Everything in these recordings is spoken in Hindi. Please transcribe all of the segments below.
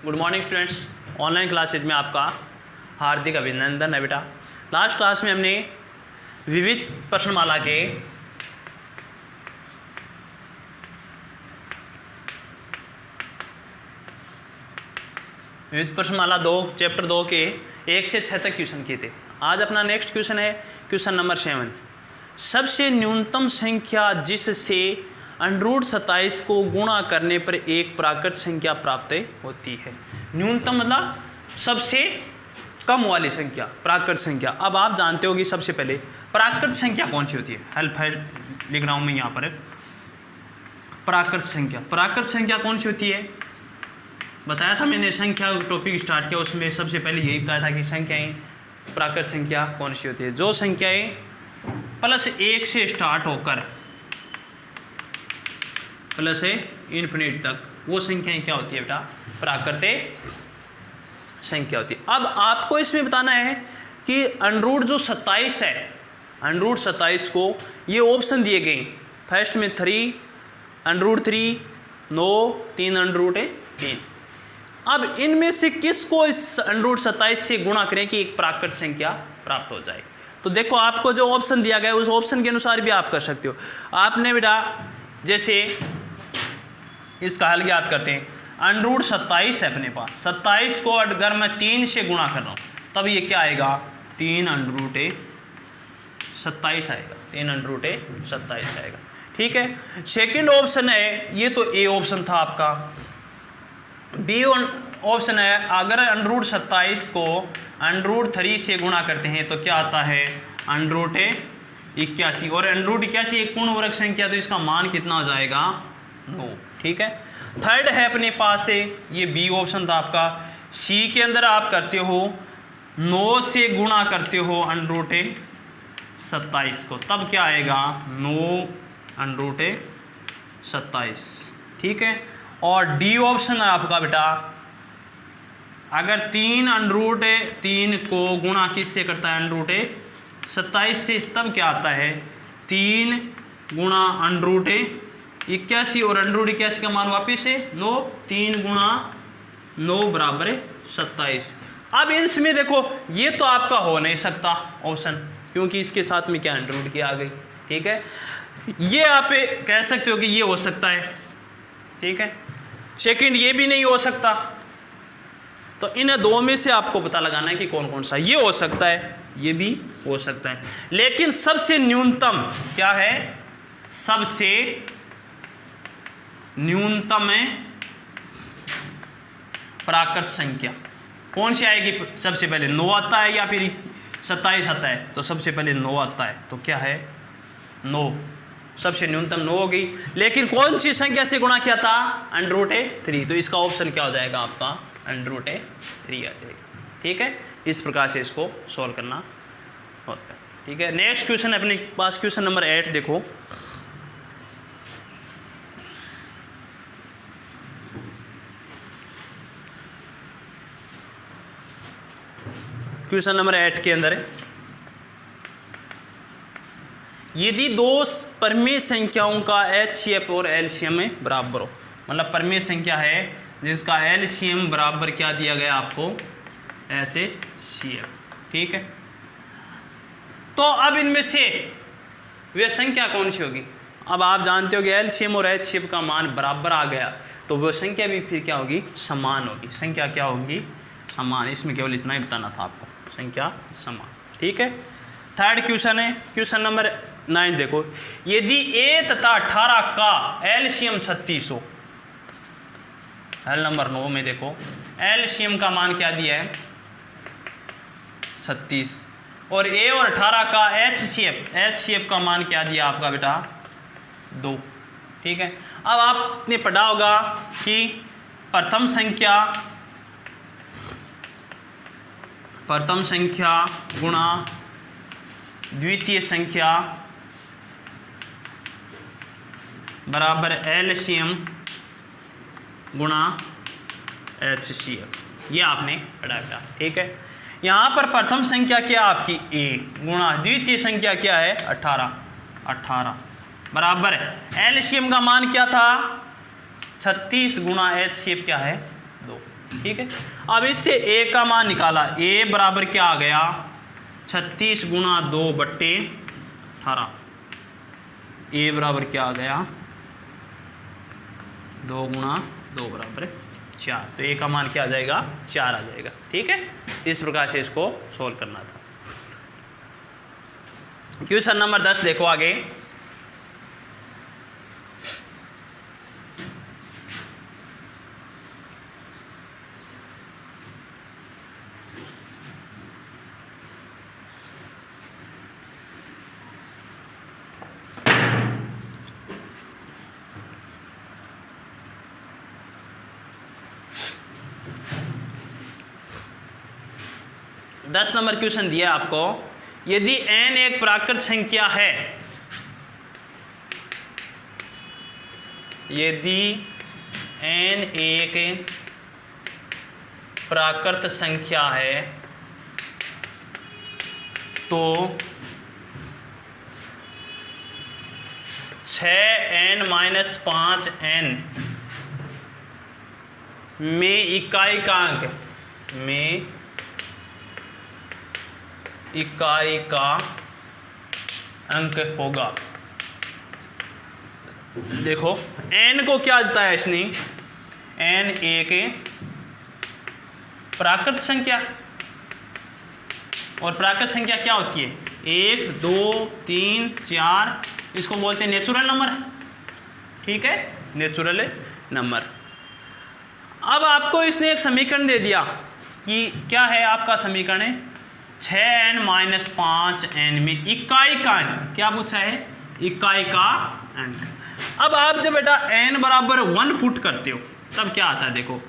Good morning students. Online classes में आपका हार्दिक अभिनंदन है बेटा। लास्ट क्लास में हमने विविध प्रश्नमाला के चैप्टर 2 के 1 से 6 तक क्वेश्चन किए थे। आज अपना नेक्स्ट क्वेश्चन है क्वेश्चन नंबर 7। सबसे न्यूनतम संख्या जिससे √27 को गुणा करने पर एक प्राकृत संख्या प्राप्त होती है। न्यूनतम मतलब सबसे कम वाली संख्या, प्राकृत संख्या। अब आप जानते हो कि सबसे पहले प्राकृत संख्या कौन सी होती है। हेल्प है लिख रहा हूँ मैं यहाँ पर। प्राकृत संख्या कौन सी होती है बताया था मैंने। संख्या टॉपिक स्टार्ट किया उसमें सबसे पहले यही बताया था कि संख्याएं, प्राकृत संख्या कौन सी होती है। जो संख्याएं +1 से स्टार्ट होकर +∞ तक, वो संख्याएं क्या होती है बेटा, प्राकृत संख्या होती है। अब आपको इसमें बताना है कि √27 है, √27 को ये ऑप्शन दिए गए। फर्स्ट में 3, √3, 9, 3 अब इनमें से किसको इस √27 से गुणा करें कि एक प्राकृत संख्या प्राप्त हो जाए। तो देखो आपको जो ऑप्शन दिया गया है उस ऑप्शन के अनुसार भी आप कर सकते हो। आपने बेटा जैसे इसका हल ज्ञात करते हैं। √27 है अपने पास, 27 को अगर मैं 3 से गुणा कर रहा हूँ तब ये क्या आएगा, 3√27 आएगा, 3√27 आएगा। ठीक है। सेकंड ऑप्शन है, ये तो ए ऑप्शन था आपका। बी ऑप्शन है, अगर √27 को √3 से गुणा करते हैं तो क्या आता है, √81। और √81 एक पूर्ण वर्ग संख्या, तो इसका मान कितना हो जाएगा, 9। ठीक है। थर्ड है अपने पास है, ये बी ऑप्शन था आपका। सी के अंदर आप करते हो 9 से गुणा करते हो √27 को, तब क्या आएगा, 9√27। ठीक है। और डी ऑप्शन है आपका बेटा, अगर 3 को गुणा किससे करता है, √27 से, तब क्या आता है, 3 गुणा √81 और √81 का मान वापिस से 9, 3 गुणा 9 बराबर 27। अब इसमें देखो ये तो आपका हो नहीं सकता ऑप्शन, क्योंकि इसके साथ में क्या √ की आ गई। ठीक है। ये आप कह सकते हो कि ये हो सकता है। ठीक है। सेकंड ये भी नहीं हो सकता। तो इन दो में से आपको पता लगाना है कि कौन कौन सा। ये हो सकता है, ये भी हो सकता है, लेकिन सबसे न्यूनतम क्या है, सबसे न्यूनतम है प्राकृत संख्या कौन सी आएगी। सबसे पहले 9 आता है या फिर 27 आता है, तो सबसे पहले 9 आता है, तो क्या है, 9, सबसे न्यूनतम 9 हो गई। लेकिन कौन सी संख्या से गुणा किया था, √3, तो इसका ऑप्शन क्या हो जाएगा आपका, √3 आ जाएगा। ठीक है। इस प्रकार से इसको सॉल्व करना होता है। ठीक है। नेक्स्ट क्वेश्चन अपने पास क्वेश्चन नंबर 8 देखो। क्वेश्चन नंबर 8 के अंदर यदि दो परमेय संख्याओं का HCF और LCM बराबर हो, मतलब परमेय संख्या है जिसका LCM बराबर क्या दिया गया आपको, HCF। ठीक है। तो अब इनमें से वे संख्या कौन सी होगी। अब आप जानते हो कि LCM और HCF का मान बराबर आ गया, तो वह संख्या भी फिर क्या होगी, समान होगी। संख्या क्या होगी, समान। इसमें केवल इतना ही बताना था आपको, संख्या समान। ठीक है। थर्ड क्वेश्चन है क्वेश्चन नंबर 9 देखो। यदि A तथा 18 का LCM 36 हो, हल नंबर 9 में देखो LCM का मान क्या दिया है, 36, और A और 18 का HCF का मान क्या दिया आपका बेटा, 2। ठीक है। अब आपने पढ़ा होगा कि प्रथम संख्या गुणा द्वितीय संख्या बराबर LCM गुणा HCF, ये आपने पढ़ा था। ठीक है। यहाँ पर प्रथम संख्या क्या आपकी A गुणा द्वितीय संख्या क्या है, 18 बराबर है LCM का मान क्या था, 36 गुणा HCF क्या है, 2। ठीक है। अब इससे a का मान निकाला, a बराबर क्या आ गया 36 गुणा 2/18। a बराबर क्या आ गया 2 गुणा 2 बराबर 4, तो a का मान क्या आ जाएगा 4 आ जाएगा। ठीक है, इस प्रकार से इसको सोल्व करना था। क्वेश्चन नंबर 10 देखो आगे। दस नंबर क्वेश्चन दिया आपको, यदि n एक प्राकृत संख्या है, यदि n एक प्राकृत संख्या है तो 6n-5n में इकाई का अंक, में इकाई का अंक होगा। देखो n को क्या देता है इसने, n एक प्राकृत संख्या, और प्राकृत संख्या क्या होती है 1 2 3 4, इसको बोलते हैं नेचुरल नंबर। ठीक है, नेचुरल नंबर। अब आपको इसने एक समीकरण दे दिया कि क्या है आपका समीकरण है 6n-5n में इकाई का अंक, क्या पूछा है इकाई का अंक। अब आप जब बेटा n बराबर 1 पुट करते हो तब क्या आता है, देखो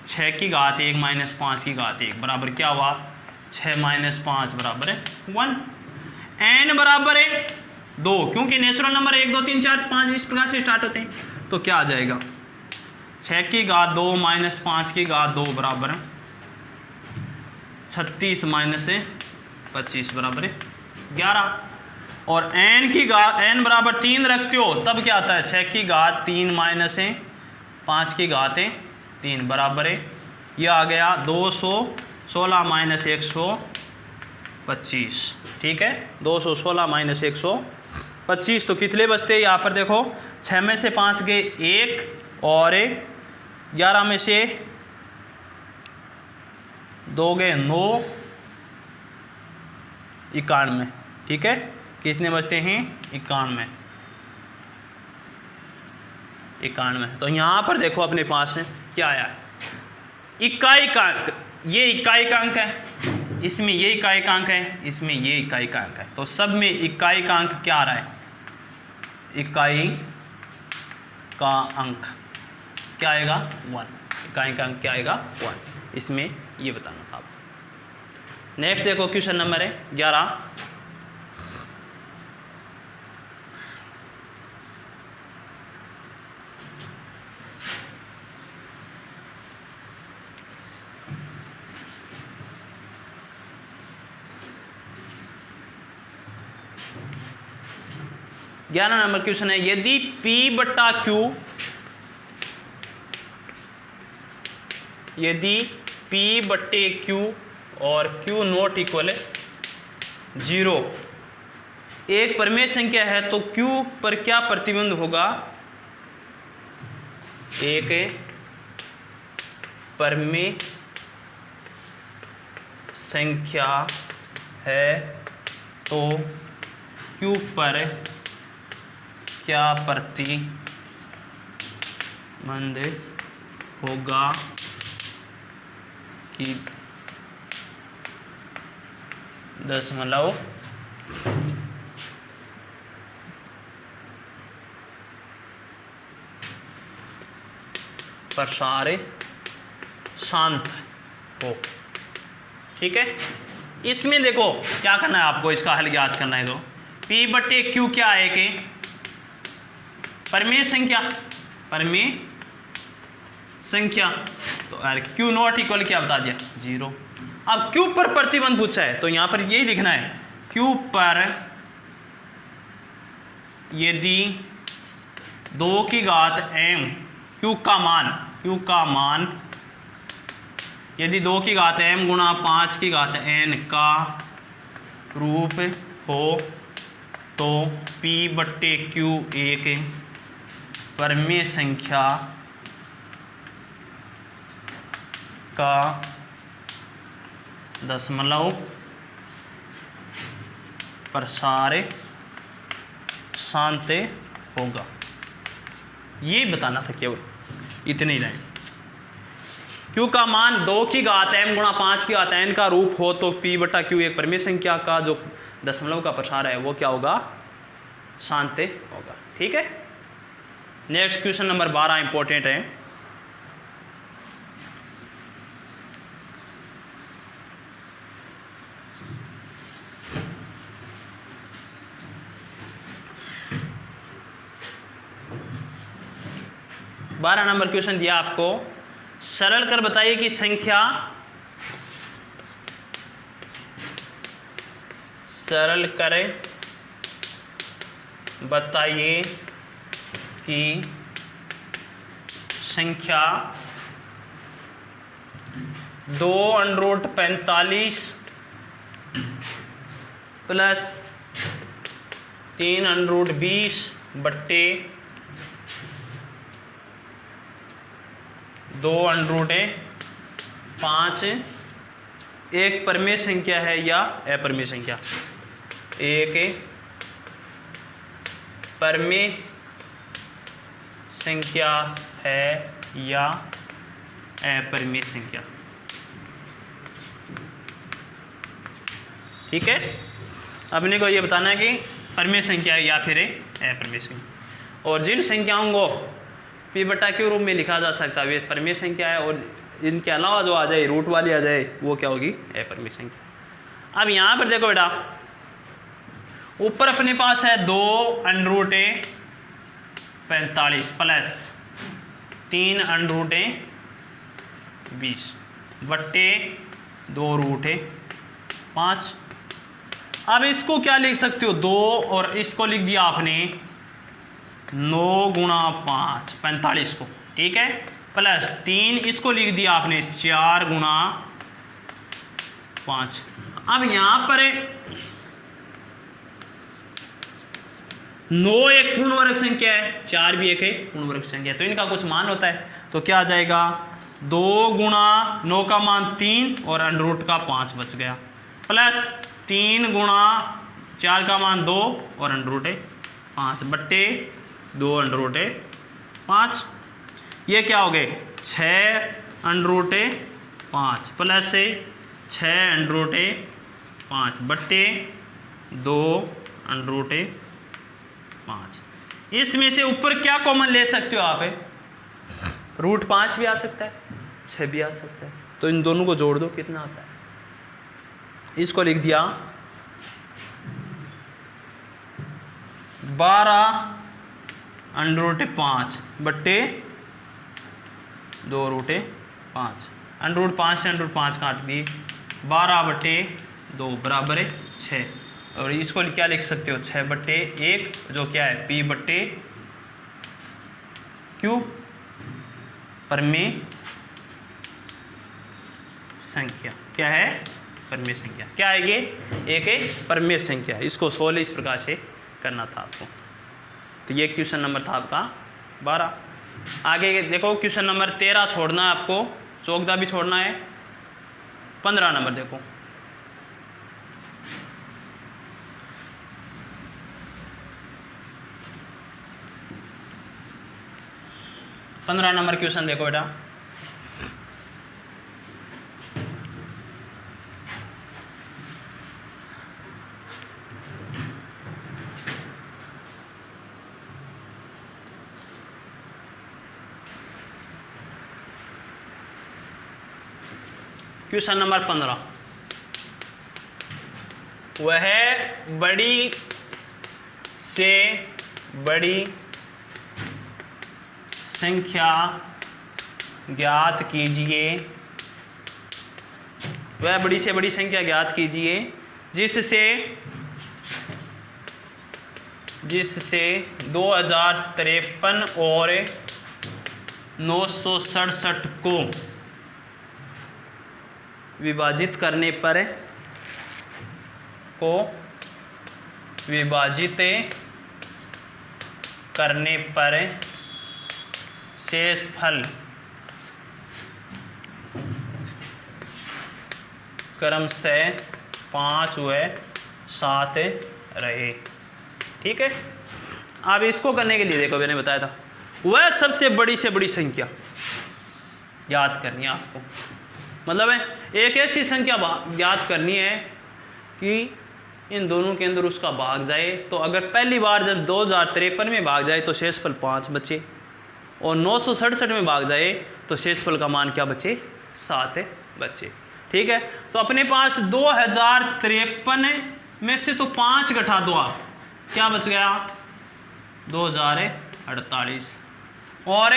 6 की घात 1 माइनस 5 की घात 1 बराबर क्या हुआ 6 माइनस 5 बराबर है 1। n बराबर है 2, क्योंकि नेचुरल नंबर 1 2 3 4 5 इस प्रकार से स्टार्ट होते हैं, तो क्या आ जाएगा 6 की घात 2 माइनस 5 की घात 2 बराबर 36 माइनस 25 बराबर 11। और n की घात n बराबर 3 रखते हो तब क्या आता है 6 की घात 3 माइनस 5 की घात 3 बराबर यह आ गया 216 माइनस 125। ठीक है, 216 माइनस 125, तो कितने बचते हैं यहाँ पर देखो 6 में से 5 गए 1 और 11 में से 2 गए 9, 91। ठीक है, कितने बचते हैं 91। तो यहाँ पर देखो अपने पास है क्या आया इकाई का अंक, ये इकाई का अंक है, इसमें ये इकाई का अंक है, इसमें ये इकाई का अंक है, तो सब में इकाई का अंक क्या आ रहा है, इकाई का अंक क्या आएगा 1, इकाई का अंक क्या आएगा 1, इसमें ये बताना था आपको। नेक्स्ट देखो क्वेश्चन नंबर है 11। नंबर क्वेश्चन है, यदि P बट्टा Q, यदि P बट्टे Q और Q नॉट इक्वल 0 एक परिमेय संख्या है तो Q पर क्या प्रतिबंध होगा, एक परिमेय संख्या है तो Q पर क्या प्रतिबंध होगा कि 0.5 प्रसार शांत हो। ठीक है, इसमें देखो क्या करना है आपको, इसका हल ज्ञात करना है। तो P बट्टे Q क्या है कि परिमेय संख्या, परिमेय संख्या, तो यार Q नॉट इक्वल क्या बता दिया 0। अब Q पर प्रतिबंध पूछा है तो यहां पर यही लिखना है Q पर यदि 2 की घात m Q का मान यदि 2 की घात m गुणा 5 की घात n का रूप हो तो p बट्टे q एक परमेय संख्या का दशमलव प्रसार शांत होगा। ये बताना था, केवल इतने ही लाइन। q का मान 2 की घात m गुणा 5 की घात n का रूप हो तो p बटा q एक परमेय संख्या का जो दशमलव का प्रसार है वो क्या होगा, शांत होगा। ठीक है। नेक्स्ट क्वेश्चन नंबर 12 इंपॉर्टेंट है। बारह नंबर क्वेश्चन दिया आपको, सरल कर बताइए कि संख्या, सरल कर बताइए कि संख्या 2√45 प्लस 3√20 बट्टे 2√5 एक परमेय संख्या है या अपरमेय संख्या, एक परमेय संख्या है या अपरमेय संख्या। ठीक है। अपने को ये बताना है कि परमेय संख्या है या फिर अपरमेय संख्या। और जिन संख्याओं को p बटा q रूप में लिखा जा सकता है वे परमेय संख्या है, और इनके अलावा जो आ जाए, रूट वाली आ जाए, वो क्या होगी, अपरमेय संख्या। अब यहाँ पर देखो बेटा, ऊपर अपने पास है 2√45 प्लस 3√20 बट्टे 2√5। अब इसको क्या लिख सकते हो, 2, और इसको लिख दिया आपने 9 गुणा 5 45 को। ठीक है। प्लस 3 इसको लिख दिया आपने 4 गुणा 5। अब यहां पर 9 एक पूर्ण वर्ग संख्या है, 4 भी एक है पूर्ण वर्ग संख्या है, तो इनका कुछ मान होता है। तो क्या आ जाएगा, 2 गुणा 9 का मान 3 और अंडर का 5 बच गया, प्लस 3 गुणा 4 का मान 2 और अंडर 5 बट्टे 2√5। ये क्या हो गए, 6√5 प्लस 6√5 बट्टे 2√5। इसमें से ऊपर क्या कॉमन ले सकते हो आप, √5 भी आ सकता है, 6 भी आ सकता है, तो इन दोनों को जोड़ दो, कितना आता है। इसको लिख दिया 12√5 बट्टे 2√5। √5 से √5 काट दिए, 12/2 बराबर 6। और इसको क्या लिख सकते हो, 6/1 जो क्या है, p बट्टे q परमेय संख्या। क्या है, परमेय संख्या। क्या है ये, एक परमेय संख्या। इसको सोल्व इस प्रकार से करना था आपको। तो ये क्वेश्चन नंबर था आपका 12। आगे देखो, क्वेश्चन नंबर 13 छोड़ना है आपको, 14 भी छोड़ना है। 15 नंबर देखो, पंद्रह नंबर क्वेश्चन देखो बेटा। क्वेश्चन नंबर 15, वह बड़ी से बड़ी संख्या ज्ञात कीजिए, वह बड़ी से बड़ी संख्या ज्ञात कीजिए जिससे 2053 और 967 को विभाजित करने पर को विभाजित करने पर शेषफल क्रमशः 5 व 7 रहे। ठीक है। अब इसको करने के लिए देखो मैंने बताया था वह सबसे बड़ी से बड़ी संख्या याद करनी है आपको। मतलब है एक ऐसी संख्या याद करनी है कि इन दोनों के अंदर उसका भाग जाए। तो अगर पहली बार जब 2053 में भाग जाए तो शेषफल 5 बचे, और 967 में भाग जाए तो शेषफल का मान क्या बचे? 7 बचे। ठीक है। तो अपने पास 2053 में से तो 5 घटा दो आप, क्या बच गया? 2048। और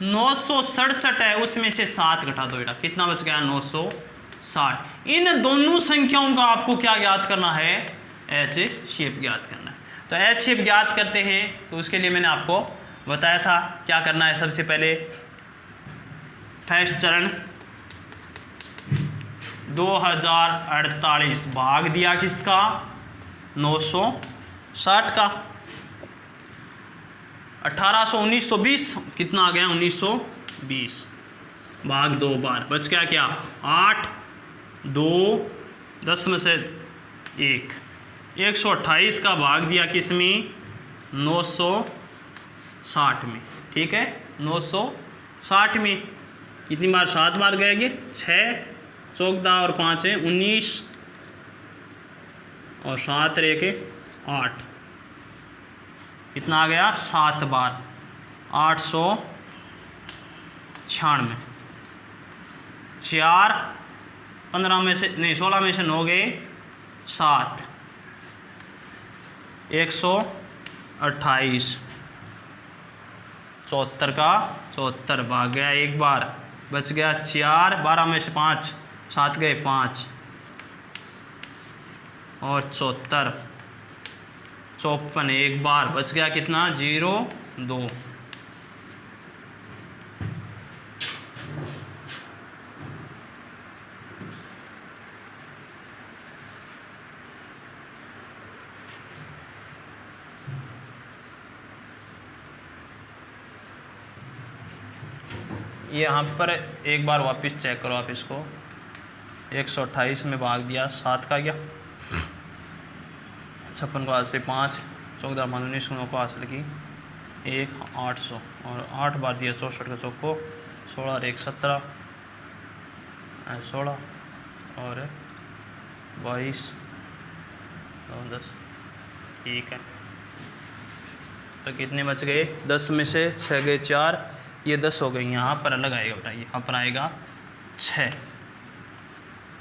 967 है उसमें से 7 घटा दो बेटा, कितना बच गया? 960। इन दोनों संख्याओं का आपको क्या ज्ञात करना है? एच शेप ज्ञात करना है। तो एच शेप ज्ञात करते हैं तो उसके लिए मैंने आपको बताया था क्या करना है। सबसे पहले फर्स्ट चरण 2048 भाग दिया किसका? 960 का। 1800 1920 कितना आ गया? 1920 भाग 2 बार बच गया क्या? 8 2 10 में से 1 128 का भाग दिया किस में? 960 में। ठीक है। 960 में कितनी बार? 7 बार गएंगे। 6 14 और 5 है 19 और 7 रह के 8, कितना आ गया? 7 बार 896। 4 15 में से नहीं 16 में से 9 गए 7 128। 74 का 74 भाग गया 1 बार बच गया 4। 12 में से 5 7 गए 5 और 74 54 1 बार बच गया कितना? 0 2। यहाँ पर एक बार वापस चेक करो आप इसको। 128 में भाग दिया 7 का गया, 56 को हासिल 5, 14 मान 19 को हासिल की 1 800 और 8 बार दिया 64 का चौको 16 और 1 17 16 और 22 और 10। ठीक है। तो कितने बच गए? 10 में से 6 गए 4, ये 10 हो गई। यहाँ पर अलग आएगा बेटा, यहाँ पर आएगा 6।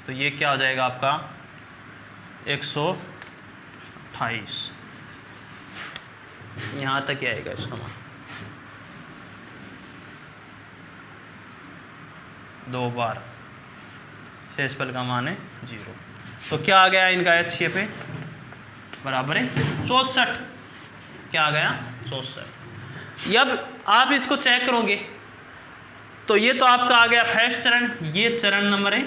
तो ये क्या हो जाएगा आपका? 128। यहाँ तक ही आएगा इसका मान। 2 बार शेषफल का मान है 0। तो क्या आ गया इनका? एच शेप है बराबर है 64। क्या आ गया? 64। अब आप इसको चेक करोगे तो ये तो आपका आ गया फर्स्ट चरण, ये चरण नंबर है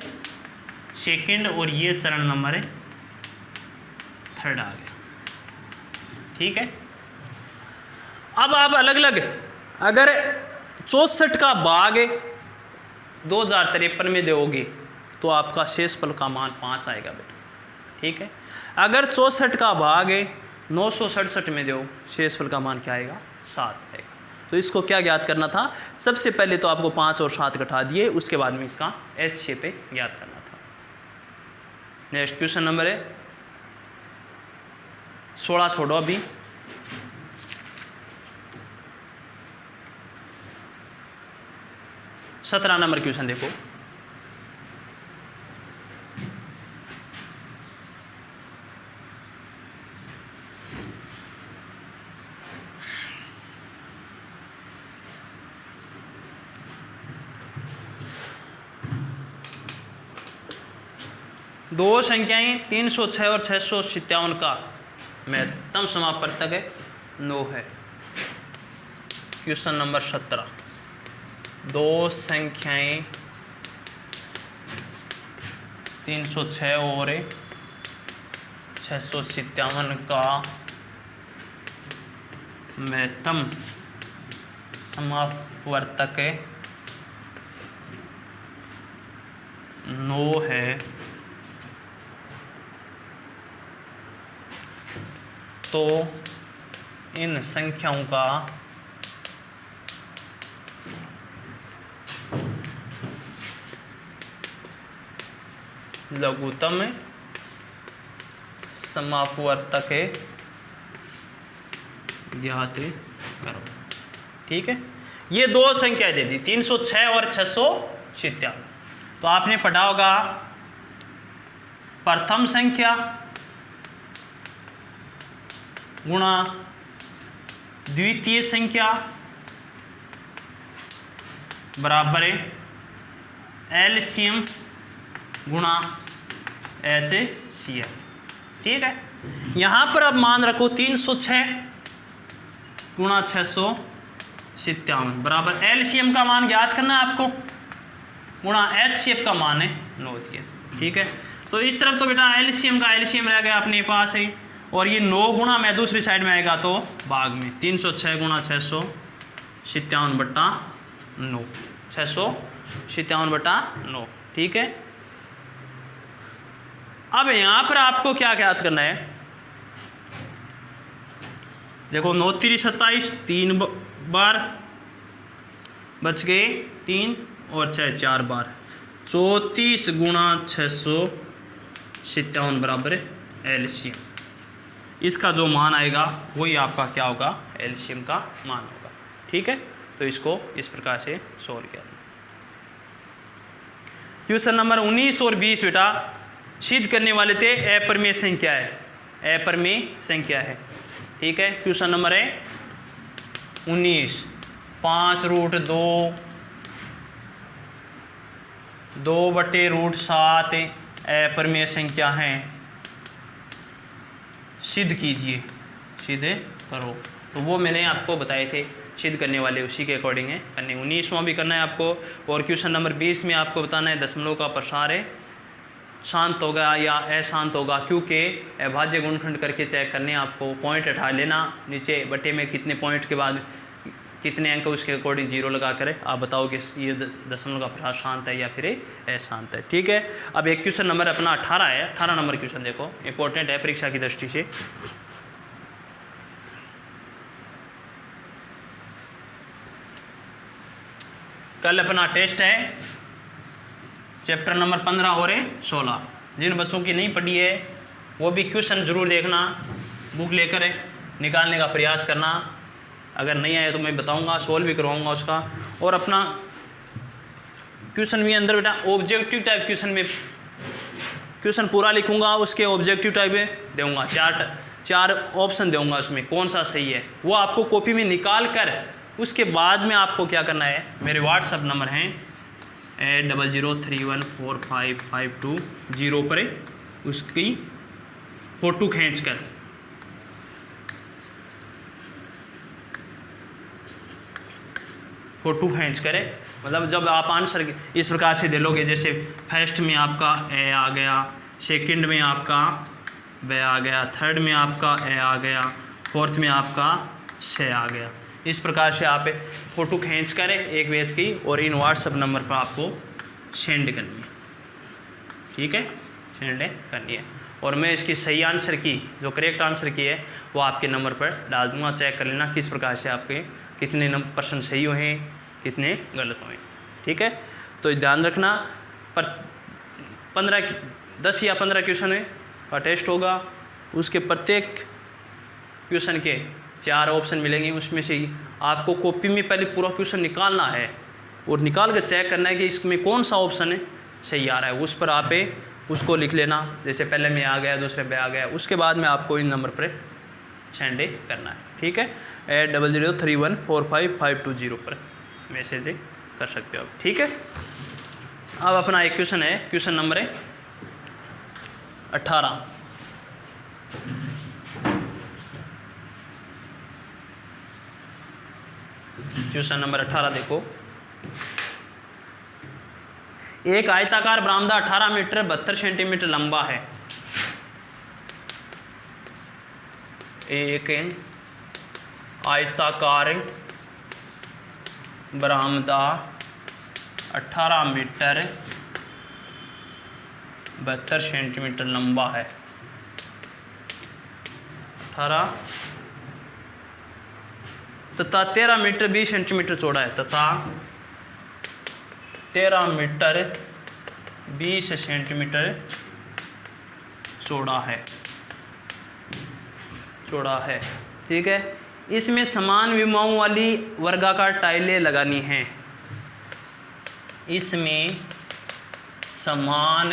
सेकंड और ये चरण नंबर है थर्ड आ गया। ठीक है। अब आप अलग अलग अगर 64 का भाग 2053 में दोगे तो आपका शेषफल का मान 5 आएगा बेटा। ठीक है। अगर 64 का भाग 967 में दो, शेषफल का मान क्या आएगा? 7 आएगा। तो इसको क्या ज्ञात करना था? सबसे पहले तो आपको 5 और 7 घटा दिए, उसके बाद में इसका एच शेप ज्ञात करना था। नेक्स्ट क्वेश्चन नंबर है 16 छोड़ो अभी। सत्रह नंबर क्वेश्चन देखो। दो संख्याएं 306 और 657 का महत्तम समापवर्तक है 9 है। Question number 17। दो संख्याएं 306 और 657 का महत्तम समापवर्तक 9 है, तो इन संख्याओं का लघुत्तम समापवर्तक ज्ञात करो। ठीक है, ये दो संख्या दे दी 306 और 657। तो आपने पढ़ा होगा प्रथम संख्या गुणा द्वितीय संख्या बराबर एलसीएम गुणा HCF। ठीक है, यहां पर अब मान रखो 306 गुणा 657 बराबर एलसीएम का मान ज्ञात करना है आपको, गुणा HCF का मान है 9 दिया। ठीक है, तो इस तरफ तो बेटा एलसीएम का एलसीएम रह गया अपने पास है, और ये 9 गुणा में दूसरी साइड में आएगा तो भाग में 306 गुणा 657 बट्टा 9, 657 बट्टा 9। ठीक है, अब यहाँ पर आपको क्या ज्ञात करना है, देखो 9 3 27, 3 बार बच गए 3 और 6 4 बार, 34 गुणा 657 बराबर एलसीएम। इसका जो मान आएगा वही आपका क्या होगा, एलसीएम का मान होगा। ठीक है, तो इसको इस प्रकार से सोल्व किया। क्वेश्चन नंबर 19 और 20 बेटा सिद्ध करने वाले थे अपरिमेय संख्या है, अपरिमेय संख्या है। ठीक है, क्वेश्चन नंबर है 19, 5√2 2/√7 अपरिमेय संख्या है, सिद्ध कीजिए, सिद्ध करो। तो वो मैंने आपको बताए थे, सिद्ध करने वाले उसी के अकॉर्डिंग है करने। 19वां भी करना है आपको, और क्वेश्चन नंबर 20 में आपको बताना है दशमलव का प्रसार है शांत होगा या अशांत होगा, क्योंकि अभाज्य गुणनखंड करके चेक करने आपको, पॉइंट हटा लेना, नीचे बटे में कितने पॉइंट के बाद कितने अंक उसके अकॉर्डिंग जीरो लगा कर आप बताओ कि ये दशमलव का प्रसार शांत है या फिर अशांत है। ठीक है, अब एक क्वेश्चन नंबर अपना 18 है, 18 नंबर क्वेश्चन देखो, इंपॉर्टेंट है परीक्षा की दृष्टि से। कल अपना टेस्ट है चैप्टर नंबर 15 और 16। जिन बच्चों की नहीं पढ़ी है वो भी क्वेश्चन जरूर देखना, बुक लेकर निकालने का प्रयास करना। अगर नहीं आया तो मैं बताऊंगा, सोल्व भी करवाऊंगा उसका। और अपना क्वेश्चन भी अंदर बेटा ऑब्जेक्टिव टाइप क्वेश्चन में क्वेश्चन पूरा लिखूंगा, उसके ऑब्जेक्टिव टाइप में दूंगा, चार ऑप्शन दूंगा, उसमें कौन सा सही है वो आपको कॉपी में निकाल कर उसके बाद में आपको क्या करना है, मेरे व्हाट्सअप नंबर हैं 8003145520 पर उसकी फ़ोटो खींच कर मतलब जब आप आंसर इस प्रकार से दे लोगे, जैसे फर्स्ट में आपका ए आ गया, सेकंड में आपका बे आ गया, थर्ड में आपका ए आ गया, फोर्थ में आपका से आ गया, इस प्रकार से आप फ़ोटो खींच कर एक पेज की और इन व्हाट्सअप नंबर पर आपको सेंड करनी है। ठीक है, सेंड करनी है, और मैं इसकी सही आंसर की जो करेक्ट आंसर की है वो आपके नंबर पर डाल दूँगा। चेक कर लेना किस प्रकार से आपके कितने % सही हुए हैं, कितने गलत हुए। ठीक है, तो ध्यान रखना, पर 10 या 15 क्वेश्चन का टेस्ट होगा, उसके प्रत्येक क्वेश्चन के 4 ऑप्शन मिलेंगे, उसमें से आपको कॉपी में पहले पूरा क्वेश्चन निकालना है और निकाल कर चेक करना है कि इसमें कौन सा ऑप्शन है सही आ रहा है, उस पर आप उसको लिख लेना। जैसे पहले में आ गया, दूसरे में आ गया, उसके बाद में आपको इन नंबर पर सेंड करना है। ठीक है, 8003145520 पर मैसेज कर सकते हो आप। ठीक है, अब अपना एक क्वेश्चन है, क्वेश्चन नंबर 18। क्वेश्चन नंबर 18 देखो, एक आयताकार बरामदा 18 मीटर 72 सेंटीमीटर लंबा है। एक आयताकार बरामदा 18 मीटर 72 सेंटीमीटर लंबा है। 18 तथा 13 मीटर 20 सेंटीमीटर चौड़ा है। तथा 13 मीटर 20 सेंटीमीटर चौड़ा है। ठीक है। इसमें समान विमाओं वाली वर्गाकार टाइलें लगानी हैं। इसमें समान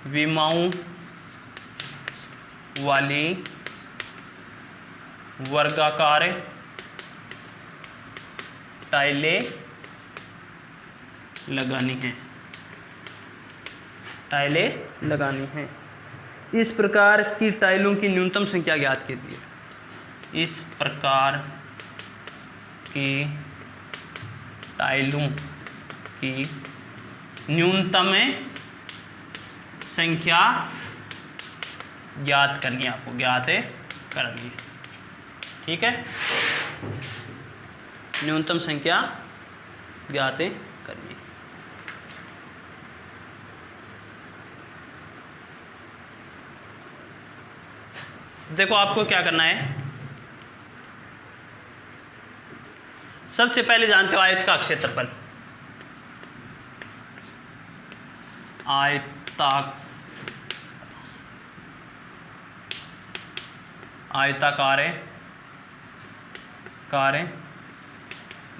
विमाओं वाली वर्गाकार टाइलें लगानी हैं। इस प्रकार की टाइलों की न्यूनतम संख्या ज्ञात कीजिए। इस प्रकार की टाइलों की न्यूनतम संख्या ज्ञात करनी है, आपको ज्ञात करनी है। ठीक है, न्यूनतम संख्या ज्ञात करनी है। देखो आपको क्या करना है, सबसे पहले जानते हो आयत का क्षेत्रफल। आयताकार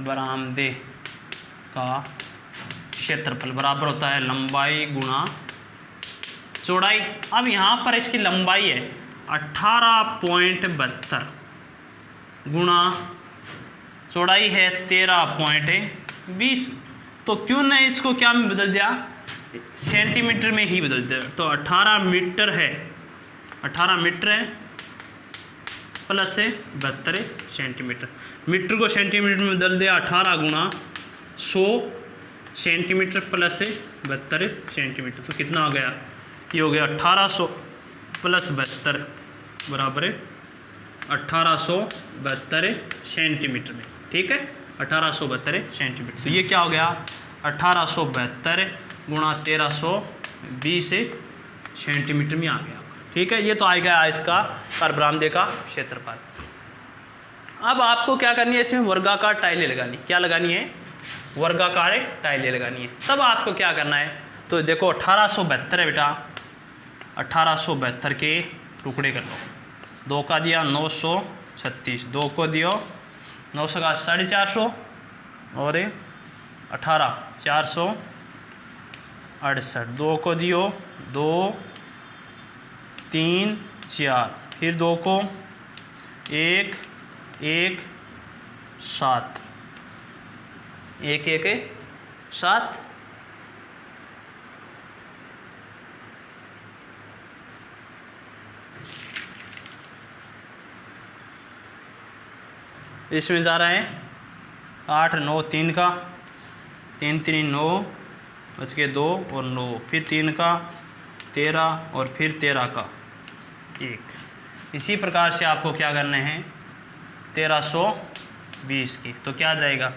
बरामदे का क्षेत्रफल बराबर होता है लंबाई गुणा चौड़ाई। अब यहाँ पर इसकी लंबाई है 18.72 गुणा चौड़ाई है 13.20। तो क्यों न इसको क्या में बदल दिया, सेंटीमीटर में ही बदल दिया। तो 18 मीटर है प्लस 72 सेंटीमीटर। मीटर को सेंटीमीटर में बदल दिया, 18 गुणा 100 सेंटीमीटर प्लस 72 सेंटीमीटर। तो कितना हो गया, ये हो गया 1800 प्लस 72 बराबर 1872 सेंटीमीटर में। ठीक है, 1872 सेंटीमीटर। तो ये क्या हो गया, 1872 गुणा 1320 सेंटीमीटर में आ गया। ठीक है, ये तो आएगा आयताकार बरामदे का क्षेत्रफल। अब आपको क्या करनी है, इसमें वर्गाकार टाइलें लगानी। क्या लगानी है, वर्गाकार टाइलें लगानी है। तब आपको क्या करना है, तो देखो 1872 है बेटा, 1872 के टुकड़े कर लो। 2 का दिया 936, 2 को दियो 900 का 450 और 18 468। 2 को दियो 2 3 4, फिर 2 को 1 1 7 1 1 7। इसमें जा रहा है 8 9 3 का 3 3 9 बच के 2 और 9, फिर 3 का 13 और फिर 13 का 1। इसी प्रकार से आपको क्या करने हैं, 1320 की। तो क्या जाएगा,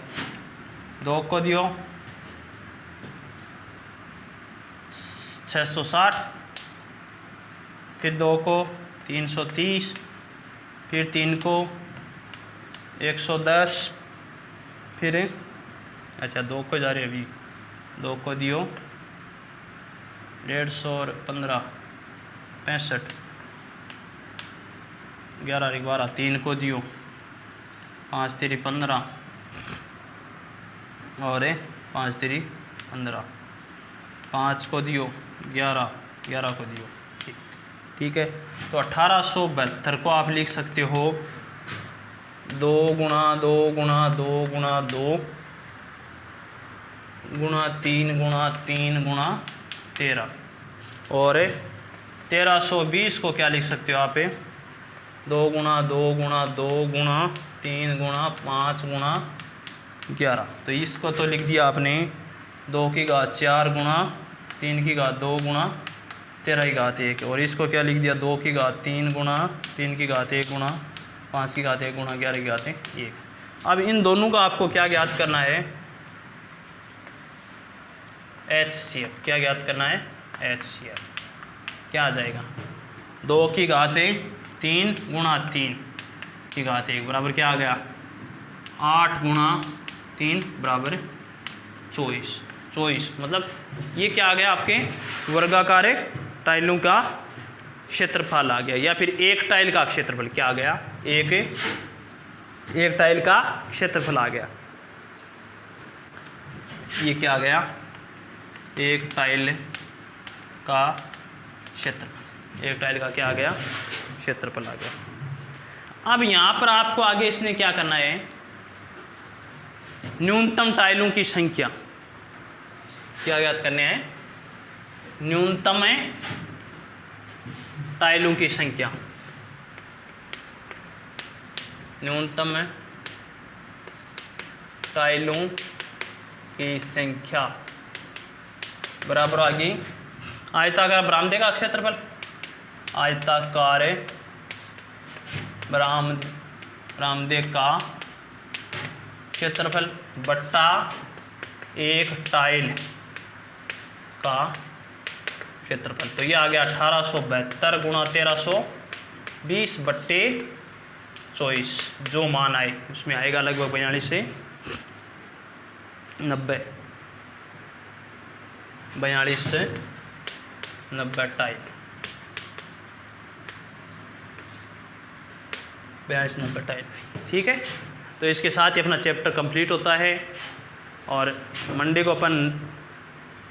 2 को दियो 660, फिर 2 को 330, फिर 3 को 110, फिर अच्छा 2 को जा रहे अभी, 2 को दियो 150 और 15 65, 11 12, 3 को दियो 5 3 15 और 5 3 15, 5 को दियो 11 11 को दियो। ठीक है, तो 1872 को आप लिख सकते हो 2 गुणा 2 गुणा 2 गुणा 2 गुणा 3 गुणा 3 गुणा 13, और 1320 को क्या लिख सकते हो आप, 2 गुणा 2 गुणा 2 गुणा 3 गुणा 5 गुणा 11। तो इसको तो लिख दिया आपने 2 की घात 4 गुणा 3 की घात 2 गुणा 13 की घात 1, और इसको क्या लिख दिया 2 की घात 3 गुणा 3 की घात 1 गुणा 5 की घात 1 गुणा 11 की घात 1। अब इन दोनों का आपको क्या ज्ञात करना है, HCF। क्या ज्ञात करना है, HCF। क्या आ जाएगा 2 की घात 3 गुणा 3 की घात 1 बराबर क्या आ गया 8 गुणा 3 बराबर 24। मतलब ये क्या आ गया आपके वर्गाकार टाइलों का क्षेत्रफल आ गया, या फिर एक टाइल का क्षेत्रफल क्या आ गया, एक टाइल का क्षेत्रफल आ गया। ये क्या आ गया, एक टाइल का क्षेत्रफल, एक टाइल का क्या आ गया, क्षेत्रफल आ गया। अब यहाँ पर आपको आगे इसने क्या करना है, न्यूनतम टाइलों की संख्या क्या ज्ञात करने हैं, न्यूनतम टाइलों की संख्या, न्यूनतम टाइलों की संख्या बराबर आ गई आयताकार बरामदे का क्षेत्रफल, आयताकार बरामदे का क्षेत्रफल बट्टा एक टाइल का क्षेत्रफल। तो ये आ गया 1872 गुणा 1320 बट्टे 24, जो मान आए उसमें आएगा लगभग 42 से 90, 42 से 90 टाइल, 42 90 टाइल। ठीक है, तो इसके साथ ही अपना चैप्टर कंप्लीट होता है, और मंडे को अपन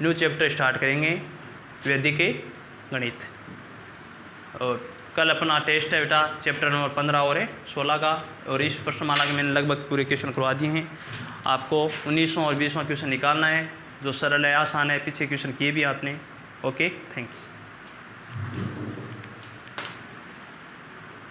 न्यू चैप्टर स्टार्ट करेंगे वैदिक गणित। और कल अपना टेस्ट है बेटा चैप्टर नंबर 15 और 16 का, और इस प्रश्नमाला के मैंने लगभग पूरे क्वेश्चन करवा दिए हैं। आपको 19वां और 20वां क्वेश्चन निकालना है, जो सरल है, आसान है, पीछे क्वेश्चन किए भी आपने। Okay, thank you.